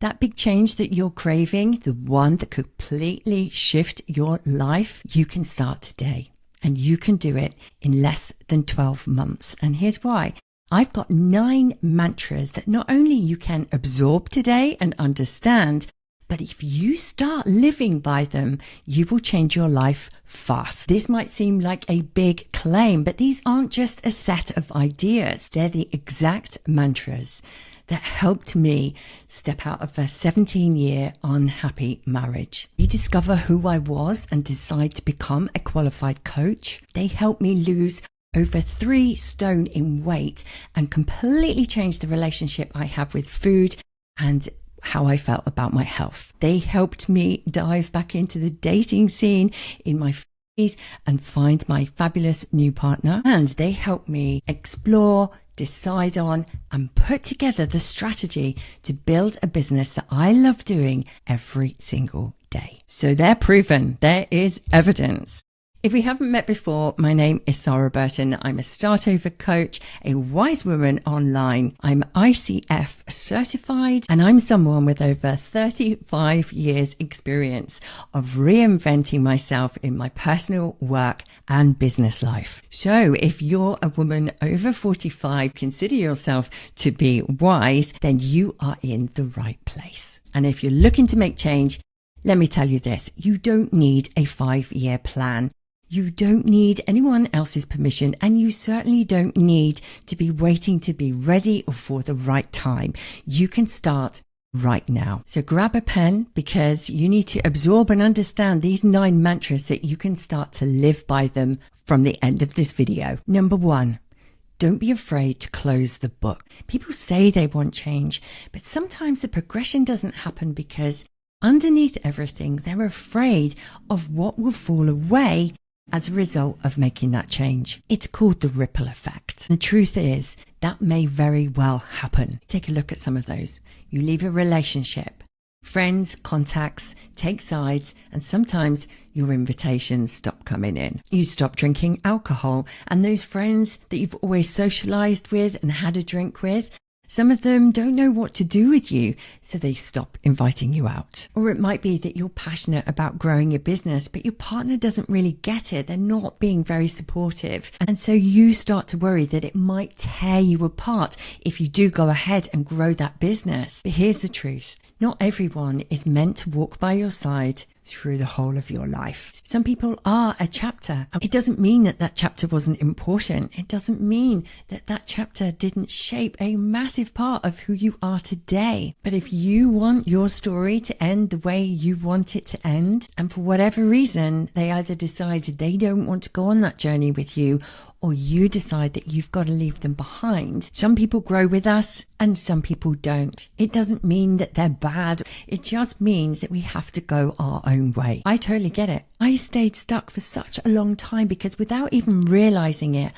That big change that you're craving, the one that could completely shift your life, you can start today. And you can do it in less than 12 months. And here's why. I've got 9 mantras that not only you can absorb today and understand, but if you start living by them, you will change your life fast. This might seem like a big claim, but these aren't just a set of ideas. They're the exact mantras that helped me step out of a 17-year unhappy marriage. Rediscover who I was and decide to become a qualified coach. They helped me lose over 3 stone in weight and completely change the relationship I have with food and how I felt about my health. They helped me dive back into the dating scene in my 50s and find my fabulous new partner. And they helped me explore, decide on, and put together the strategy to build a business that I love doing every single day. So they're proven. There is evidence. If we haven't met before, my name is Sarah Burton. I'm a start over coach, a wise woman online. I'm ICF certified, and I'm someone with over 35 years experience of reinventing myself in my personal work and business life. So if you're a woman over 45, consider yourself to be wise, then you are in the right place. And if you're looking to make change, let me tell you this, you don't need a 5-year plan. You don't need anyone else's permission, and you certainly don't need to be waiting to be ready or for the right time. You can start right now. So grab a pen, because you need to absorb and understand these 9 mantras that you can start to live by them from the end of this video. Number 1. Don't be afraid to close the book. People say they want change, but sometimes the progression doesn't happen because underneath everything, they're afraid of what will fall away as a result of making that change. It's called the ripple effect. The truth is that may very well happen. Take a look at some of those. You leave a relationship, friends, contacts, take sides, and sometimes your invitations stop coming in. You stop drinking alcohol, and those friends that you've always socialized with and had a drink with, some of them don't know what to do with you, so they stop inviting you out. Or it might be that you're passionate about growing your business, but your partner doesn't really get it. They're not being very supportive. And so you start to worry that it might tear you apart if you do go ahead and grow that business. But here's the truth. Not everyone is meant to walk by your side through the whole of your life. Some people are a chapter. It doesn't mean that that chapter wasn't important. It doesn't mean that that chapter didn't shape a massive part of who you are today. But if you want your story to end the way you want it to end, and for whatever reason, they either decide they don't want to go on that journey with you, or you decide that you've got to leave them behind. Some people grow with us and some people don't. It doesn't mean that they're bad. It just means that we have to go our own way. I totally get it. I stayed stuck for such a long time because without even realizing it,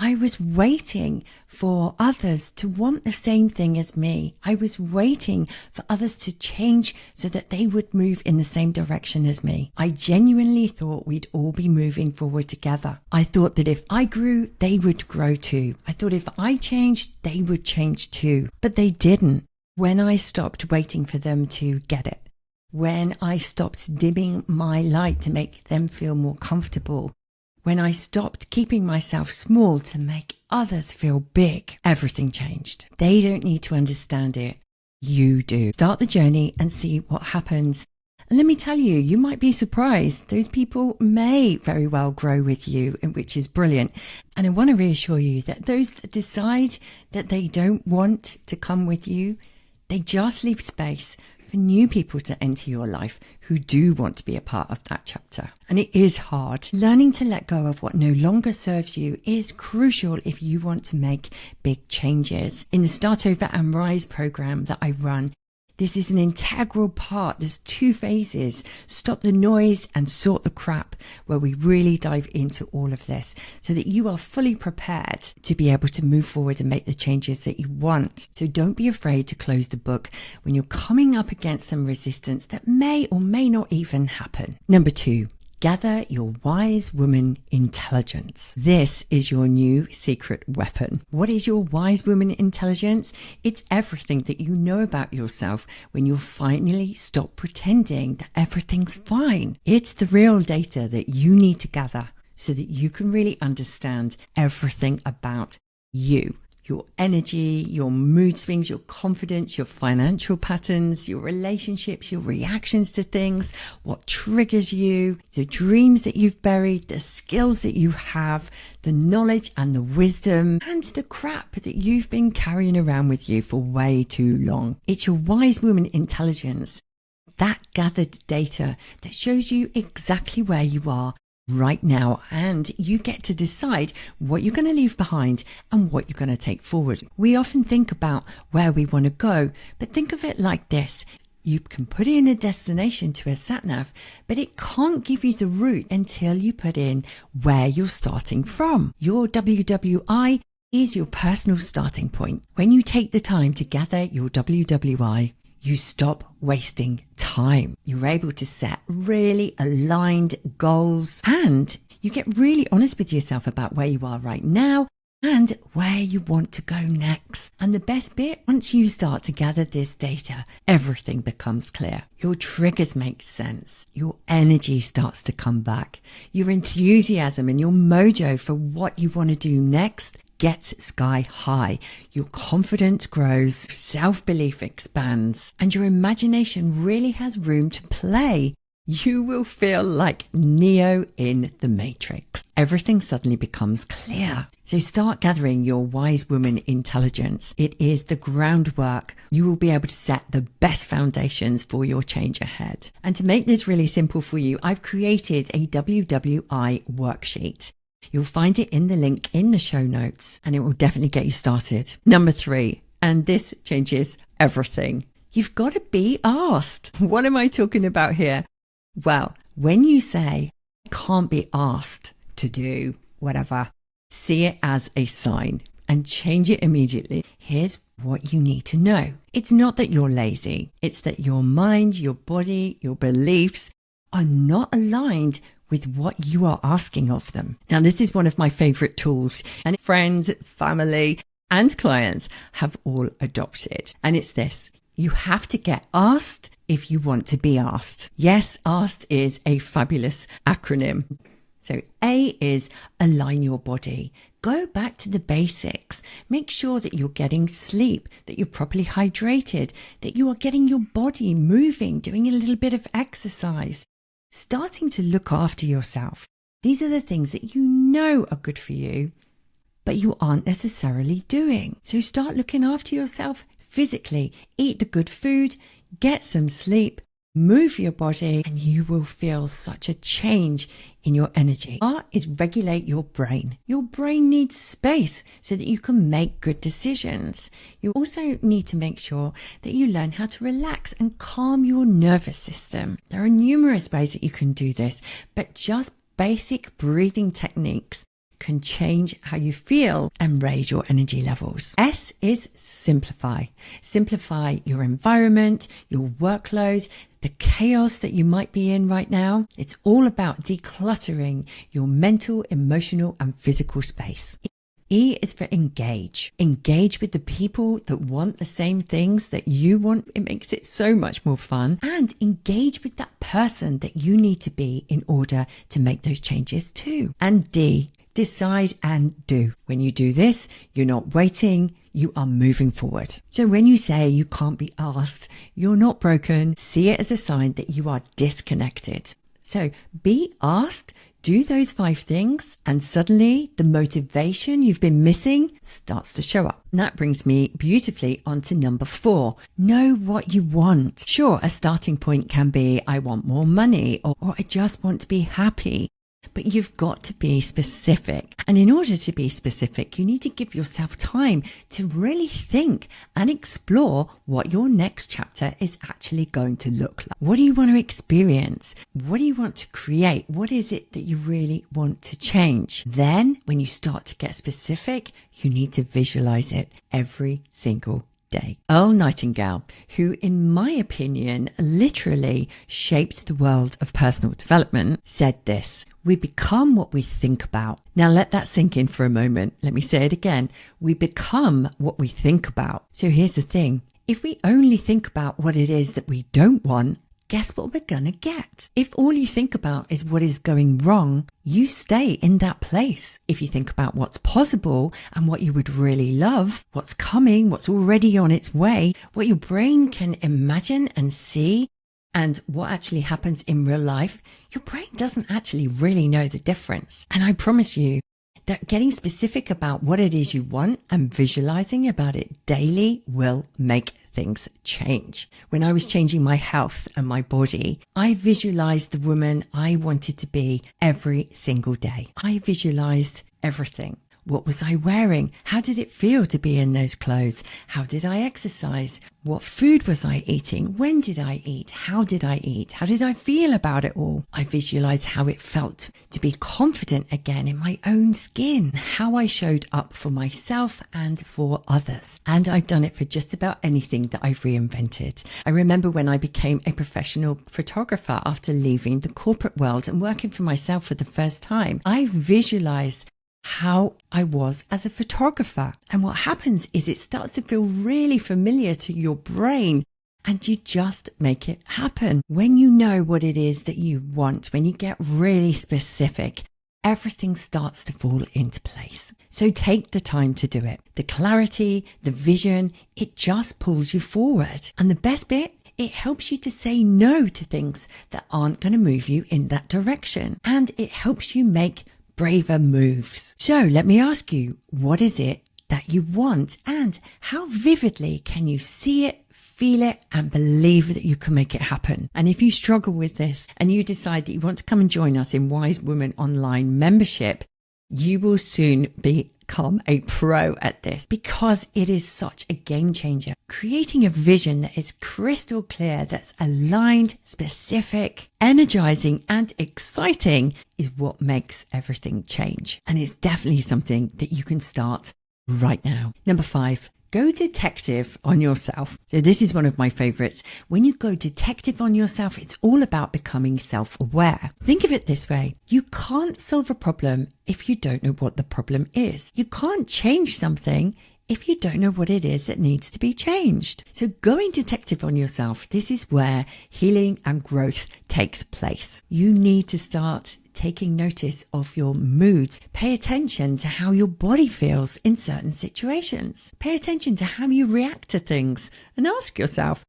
I was waiting for others to want the same thing as me. I was waiting for others to change so that they would move in the same direction as me. I genuinely thought we'd all be moving forward together. I thought that if I grew, they would grow too. I thought if I changed, they would change too. But they didn't. When I stopped waiting for them to get it, when I stopped dimming my light to make them feel more comfortable, when I stopped keeping myself small to make others feel big, everything changed. They don't need to understand it. You do. Start the journey and see what happens. And let me tell you, you might be surprised. Those people may very well grow with you, which is brilliant. And I want to reassure you that those that decide that they don't want to come with you, they just leave space for new people to enter your life who do want to be a part of that chapter. And it is hard. Learning to let go of what no longer serves you is crucial if you want to make big changes. In the Start Over and Rise program that I run, this is an integral part. There's 2 phases, stop the noise and sort the crap, where we really dive into all of this so that you are fully prepared to be able to move forward and make the changes that you want. So don't be afraid to close the book when you're coming up against some resistance that may or may not even happen. Number 2, Gather your wise woman intelligence. This is your new secret weapon. What is your wise woman intelligence? It's everything that you know about yourself when you finally stop pretending that everything's fine. It's the real data that you need to gather so that you can really understand everything about you. Your energy, your mood swings, your confidence, your financial patterns, your relationships, your reactions to things, what triggers you, the dreams that you've buried, the skills that you have, the knowledge and the wisdom, and the crap that you've been carrying around with you for way too long. It's your wise woman intelligence, that gathered data that shows you exactly where you are right now, and you get to decide what you're going to leave behind and what you're going to take forward. We often think about where we want to go, but think of it like this. You can put in a destination to a sat-nav, but it can't give you the route until you put in where you're starting from. Your WWI is your personal starting point. When you take the time to gather your WWI, you stop wasting time. You're able to set really aligned goals, and you get really honest with yourself about where you are right now and where you want to go next. And the best bit, once you start to gather this data, everything becomes clear. Your triggers make sense. Your energy starts to come back. Your enthusiasm and your mojo for what you want to do next gets sky high. Your confidence grows, self-belief expands, and your imagination really has room to play. You will feel like Neo in the Matrix. Everything suddenly becomes clear. So start gathering your wise woman intelligence. It is the groundwork. You will be able to set the best foundations for your change ahead. And to make this really simple for you, I've created a WWI worksheet. You'll find it in the link in the show notes, and it will definitely get you started. Number 3, and this changes everything. You've got to be asked. What am I talking about here? Well, when you say, I can't be asked to do whatever, see it as a sign and change it immediately. Here's what you need to know. It's not that you're lazy. It's that your mind, your body, your beliefs are not aligned with what you are asking of them. Now, this is one of my favorite tools, and friends, family, and clients have all adopted. And it's this: you have to get asked if you want to be asked. Yes, Arsed is a fabulous acronym. So A is align your body. Go back to the basics. Make sure that you're getting sleep, that you're properly hydrated, that you are getting your body moving, doing a little bit of exercise. Starting to look after yourself. These are the things that you know are good for you, but you aren't necessarily doing. So start looking after yourself physically. Eat the good food, get some sleep, move your body, and you will feel such a change in your energy. R is regulate your brain. Your brain needs space so that you can make good decisions. You also need to make sure that you learn how to relax and calm your nervous system. There are numerous ways that you can do this, but just basic breathing techniques can change how you feel and raise your energy levels. S is simplify. Simplify your environment, your workload, the chaos that you might be in right now. It's all about decluttering your mental, emotional, and physical space. E is for engage. Engage with the people that want the same things that you want. It makes it so much more fun. And engage with that person that you need to be in order to make those changes too. And D, decide and do. When you do this, you're not waiting, you are moving forward. So when you say you can't be asked, you're not broken. See it as a sign that you are disconnected. So be asked, do those 5 things, and suddenly the motivation you've been missing starts to show up. And that brings me beautifully onto number 4. Know what you want. Sure, a starting point can be, I want more money, or I just want to be happy. But you've got to be specific. And in order to be specific, you need to give yourself time to really think and explore what your next chapter is actually going to look like. What do you want to experience? What do you want to create? What is it that you really want to change? Then, when you start to get specific, you need to visualize it every single day. Earl Nightingale, who in my opinion literally shaped the world of personal development, said this: "We become what we think about." Now let that sink in for a moment. Let me say it again. We become what we think about. So here's the thing. If we only think about what it is that we don't want, guess what we're gonna get? If all you think about is what is going wrong, you stay in that place. If you think about what's possible and what you would really love, what's coming, what's already on its way, what your brain can imagine and see, and what actually happens in real life, your brain doesn't actually really know the difference. And I promise you that getting specific about what it is you want and visualizing about it daily will make things change. When I was changing my health and my body, I visualized the woman I wanted to be every single day. I visualized everything. What was I wearing? How did it feel to be in those clothes? How did I exercise? What food was I eating? When did I eat? How did I eat? How did I feel about it all? I visualized how it felt to be confident again in my own skin, how I showed up for myself and for others. And I've done it for just about anything that I've reinvented. I remember when I became a professional photographer after leaving the corporate world and working for myself for the first time. I visualized how I was as a photographer. And what happens is it starts to feel really familiar to your brain and you just make it happen. When you know what it is that you want, when you get really specific, everything starts to fall into place. So take the time to do it. The clarity, the vision, it just pulls you forward. And the best bit, it helps you to say no to things that aren't going to move you in that direction. And it helps you make braver moves. So let me ask you, what is it that you want and how vividly can you see it, feel it and believe that you can make it happen? And if you struggle with this and you decide that you want to come and join us in Wise Woman Online membership, you will soon become a pro at this because it is such a game changer. Creating a vision that is crystal clear, that's aligned, specific, energizing and exciting is what makes everything change. And it's definitely something that you can start right now. Number 5. Go detective on yourself. So this is one of my favorites. When you go detective on yourself, it's all about becoming self-aware. Think of it this way. You can't solve a problem if you don't know what the problem is. You can't change something if you don't know what it is that needs to be changed. So going detective on yourself, this is where healing and growth takes place. You need to start taking notice of your moods. Pay attention to how your body feels in certain situations. Pay attention to how you react to things and ask yourself,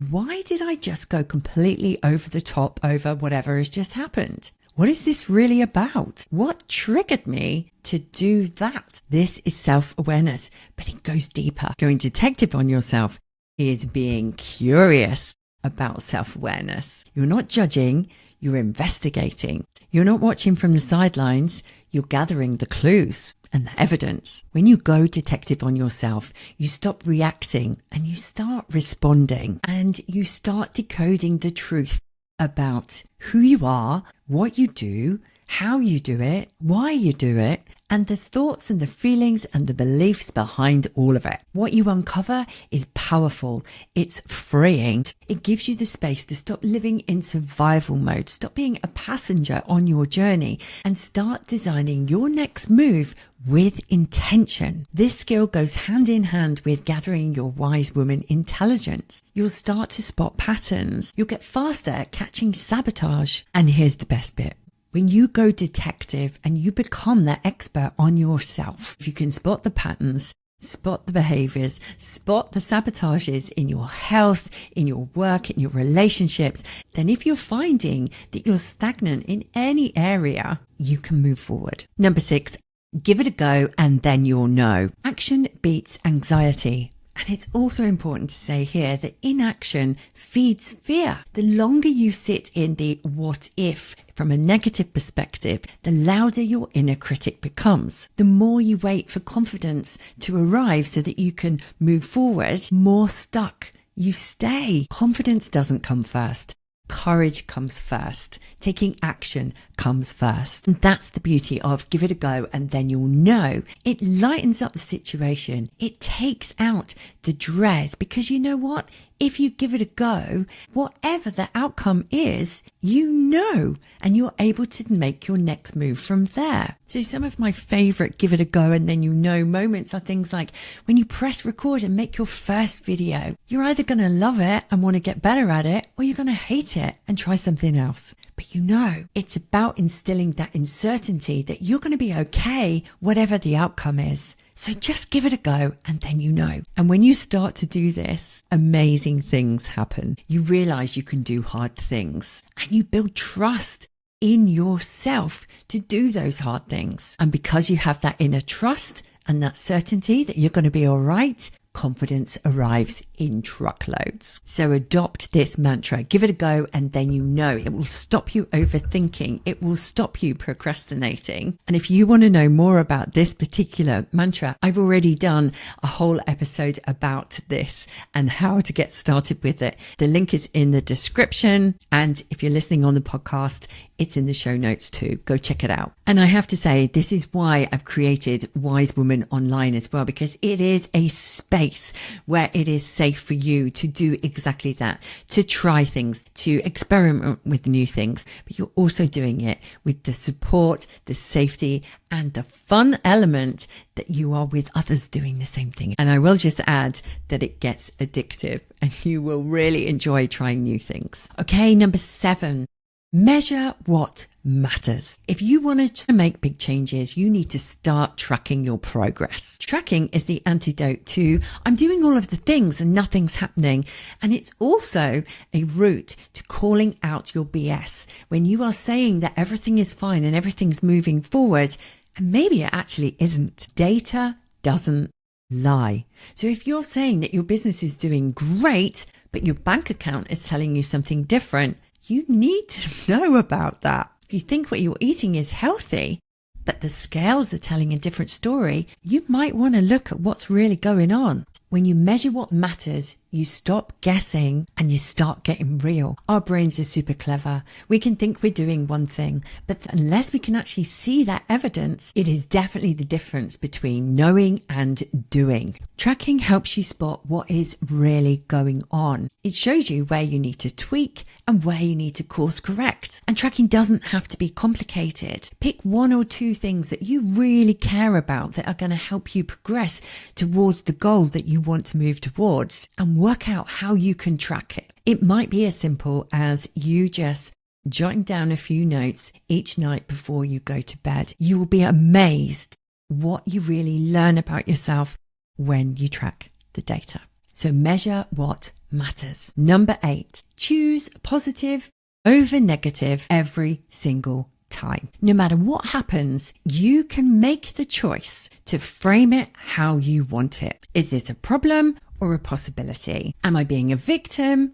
why did I just go completely over the top over whatever has just happened? What is this really about? What triggered me to do that? This is self-awareness, but it goes deeper. Going detective on yourself is being curious about self-awareness. You're not judging, you're investigating. You're not watching from the sidelines, you're gathering the clues and the evidence. When you go detective on yourself, you stop reacting and you start responding and you start decoding the truth about who you are, what you do, how you do it, why you do it, and the thoughts and the feelings and the beliefs behind all of it. What you uncover is powerful. It's freeing. It gives you the space to stop living in survival mode, stop being a passenger on your journey, and start designing your next move with intention. This skill goes hand in hand with gathering your wise woman intelligence. You'll start to spot patterns. You'll get faster at catching sabotage. And here's the best bit. When you go detective and you become the expert on yourself, if you can spot the patterns, spot the behaviors, spot the sabotages in your health, in your work, in your relationships, then if you're finding that you're stagnant in any area, you can move forward. Number 6, give it a go and then you'll know. Action beats anxiety. And it's also important to say here that inaction feeds fear. The longer you sit in the what if from a negative perspective, the louder your inner critic becomes. The more you wait for confidence to arrive so that you can move forward, more stuck you stay. Confidence doesn't come first. Courage comes first. Taking action, comes first. And that's the beauty of give it a go and then you'll know. It lightens up the situation. It takes out the dread because you know what? If you give it a go, whatever the outcome is, you know, and you're able to make your next move from there. So some of my favorite give it a go and then you know moments are things like when you press record and make your first video. You're either going to love it and want to get better at it, or you're going to hate it and try something else. But you know, it's about instilling that uncertainty that you're going to be okay, whatever the outcome is. So just give it a go and then you know. And when you start to do this, amazing things happen. You realize you can do hard things and you build trust in yourself to do those hard things. And because you have that inner trust and that certainty that you're going to be all right, confidence arrives in truckloads. So adopt this mantra, give it a go, and then you know. It will stop you overthinking. It will stop you procrastinating. And if you want to know more about this particular mantra, I've already done a whole episode about this and how to get started with it. The link is in the description. And if you're listening on the podcast, it's in the show notes too. Go check it out. And I have to say, this is why I've created Wise Woman Online as well, because it is a space where it is safe for you to do exactly that, to try things, to experiment with new things, but you're also doing it with the support, the safety, and the fun element that you are with others doing the same thing. And I will just add that it gets addictive and you will really enjoy trying new things. Okay, number 7. Measure what matters. If you wanted to make big changes, you need to start tracking your progress. Tracking is the antidote to I'm doing all of the things and nothing's happening. And it's also a route to calling out your BS when you are saying that everything is fine and everything's moving forward. And maybe it actually isn't. Data doesn't lie. So if you're saying that your business is doing great, but your bank account is telling you something different, you need to know about that. If you think what you're eating is healthy, but the scales are telling a different story, you might want to look at what's really going on. When you measure what matters, you stop guessing and you start getting real. Our brains are super clever. We can think we're doing one thing, but unless we can actually see that evidence, it is definitely the difference between knowing and doing. Tracking helps you spot what is really going on. It shows you where you need to tweak and where you need to course correct. And tracking doesn't have to be complicated. Pick 1 or 2 things that you really care about that are going to help you progress towards the goal that you want to move towards, and work out how you can track it. It might be as simple as you just jotting down a few notes each night before you go to bed. You will be amazed what you really learn about yourself when you track the data. So measure what matters. Number 8, choose positive over negative every single time. No matter what happens, you can make the choice to frame it how you want it. Is it a problem or a possibility? Am I being a victim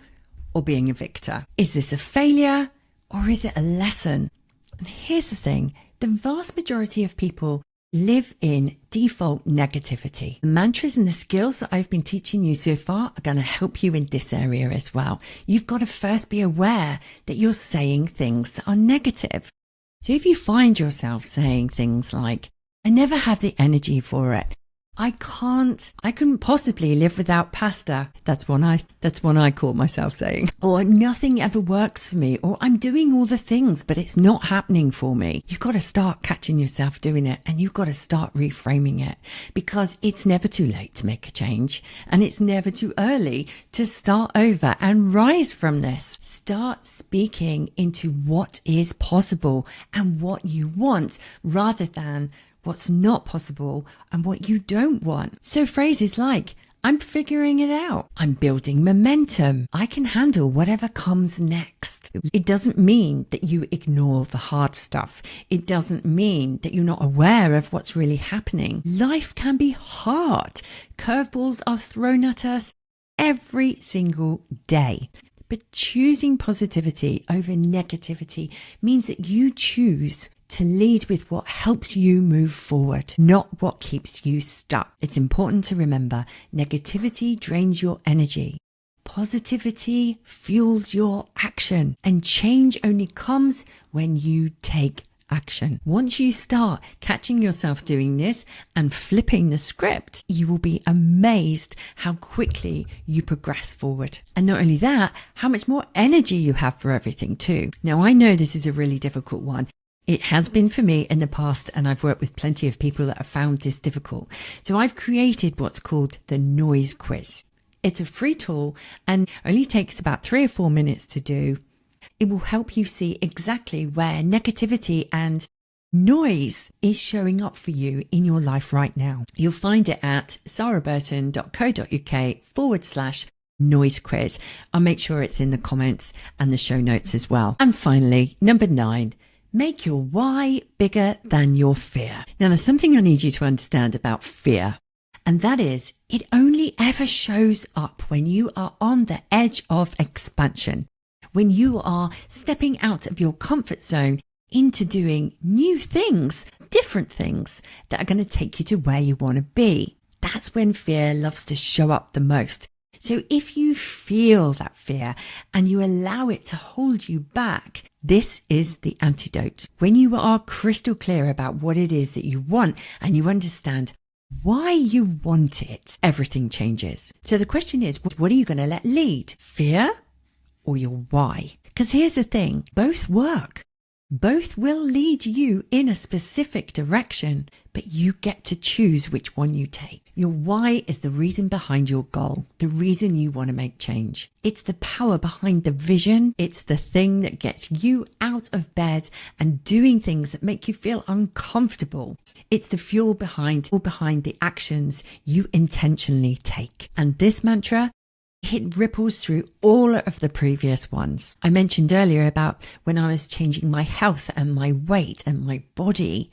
or being a victor? Is this a failure or is it a lesson? And here's the thing, the vast majority of people live in default negativity. The mantras and the skills that I've been teaching you so far are going to help you in this area as well. You've got to first be aware that you're saying things that are negative. So if you find yourself saying things like, I never have the energy for it. I couldn't possibly live without pasta. That's one I caught myself saying. Or nothing ever works for me. Or I'm doing all the things, but it's not happening for me. You've got to start catching yourself doing it and you've got to start reframing it, because it's never too late to make a change and it's never too early to start over and rise from this. Start speaking into what is possible and what you want rather than what's not possible and what you don't want. So phrases like, I'm figuring it out. I'm building momentum. I can handle whatever comes next. It doesn't mean that you ignore the hard stuff. It doesn't mean that you're not aware of what's really happening. Life can be hard. Curveballs are thrown at us every single day. But choosing positivity over negativity means that you choose to lead with what helps you move forward, not what keeps you stuck. It's important to remember negativity drains your energy. Positivity fuels your action, and change only comes when you take action. Once you start catching yourself doing this and flipping the script, you will be amazed how quickly you progress forward. And not only that, how much more energy you have for everything too. Now, I know this is a really difficult one. It has been for me in the past, and I've worked with plenty of people that have found this difficult. So I've created what's called the noise quiz. It's a free tool and only takes about 3 or 4 minutes to do. It will help you see exactly where negativity and noise is showing up for you in your life right now. You'll find it at saraburton.co.uk/noise quiz. I'll make sure it's in the comments and the show notes as well. And finally, number 9, make your why bigger than your fear. Now, there's something I need you to understand about fear. And that is, it only ever shows up when you are on the edge of expansion, when you are stepping out of your comfort zone into doing new things, different things that are going to take you to where you want to be. That's when fear loves to show up the most. So if you feel that fear and you allow it to hold you back, this is the antidote. When you are crystal clear about what it is that you want and you understand why you want it, everything changes. So the question is, what are you going to let lead? Fear or your why? Because here's the thing, both work. Both will lead you in a specific direction, but you get to choose which one you take. Your why is the reason behind your goal, the reason you want to make change. It's the power behind the vision. It's the thing that gets you out of bed and doing things that make you feel uncomfortable. It's the fuel behind the actions you intentionally take. And this mantra, it ripples through all of the previous ones. I mentioned earlier about when I was changing my health and my weight and my body,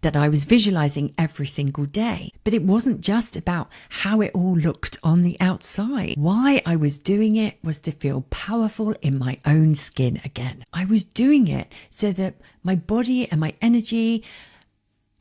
that I was visualizing every single day. But it wasn't just about how it all looked on the outside. Why I was doing it was to feel powerful in my own skin again. I was doing it so that my body and my energy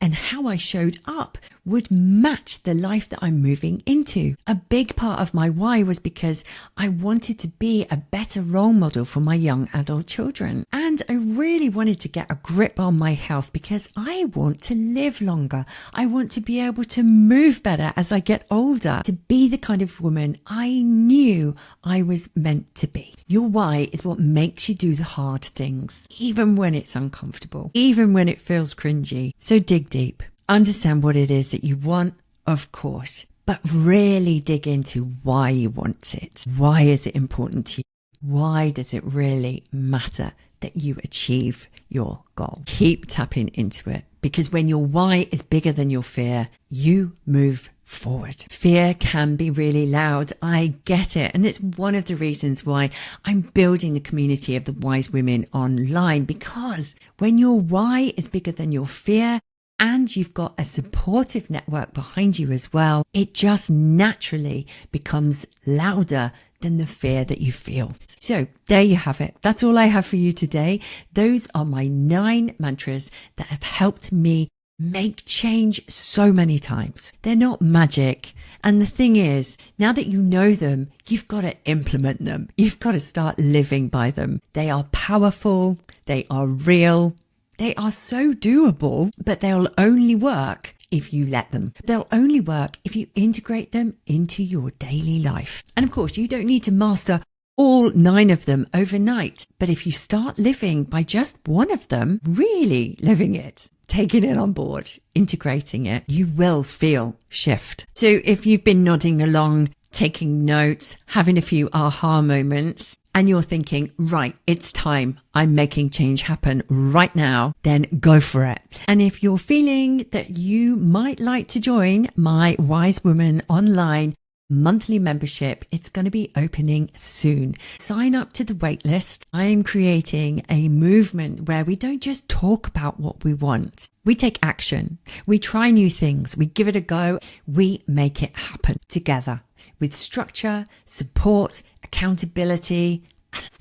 and how I showed up would match the life that I'm moving into. A big part of my why was because I wanted to be a better role model for my young adult children. And I really wanted to get a grip on my health because I want to live longer. I want to be able to move better as I get older, to be the kind of woman I knew I was meant to be. Your why is what makes you do the hard things, even when it's uncomfortable, even when it feels cringy. So dig deep. Understand what it is that you want, of course, but really dig into why you want it. Why is it important to you? Why does it really matter that you achieve your goal? Keep tapping into it, because when your why is bigger than your fear, you move forward. Fear can be really loud. I get it. And it's one of the reasons why I'm building the community of the wise women online, because when your why is bigger than your fear, and you've got a supportive network behind you as well, it just naturally becomes louder than the fear that you feel. So there you have it. That's all I have for you today. Those are my 9 mantras that have helped me make change so many times. They're not magic. And the thing is, now that you know them, you've got to implement them. You've got to start living by them. They are powerful. They are real. They are so doable, but they'll only work if you let them. They'll only work if you integrate them into your daily life. And of course, you don't need to master all 9 of them overnight. But if you start living by just one of them, really living it, taking it on board, integrating it, you will feel shift. So if you've been nodding along, taking notes, having a few aha moments, and you're thinking, right, it's time, I'm making change happen right now, then go for it. And if you're feeling that you might like to join my Wise Woman online monthly membership, it's going to be opening soon. Sign up to the waitlist. I'm creating a movement where we don't just talk about what we want. We take action. We try new things. We give it a go. We make it happen together with structure, support, accountability,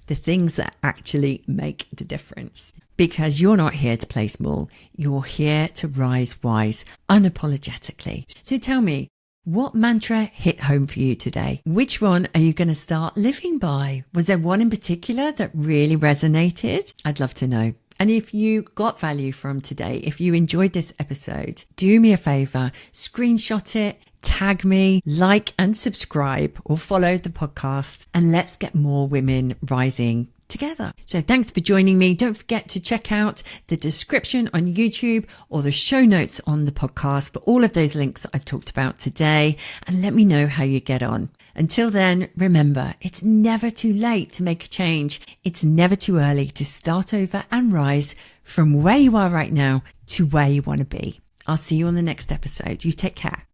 the things that actually make the difference. Because you're not here to play small. You're here to rise wise unapologetically. So tell me, What mantra hit home for you today? Which one are you going to start living by? Was there one in particular that really resonated? I'd love to know. And if you got value from today, if you enjoyed this episode, do me a favor, screenshot it, tag me, like and subscribe or follow the podcast, and let's get more women rising together. So thanks for joining me. Don't forget to check out the description on YouTube or the show notes on the podcast for all of those links that I've talked about today, and let me know how you get on. Until then, remember, it's never too late to make a change. It's never too early to start over and rise from where you are right now to where you want to be. I'll see you on the next episode. You take care.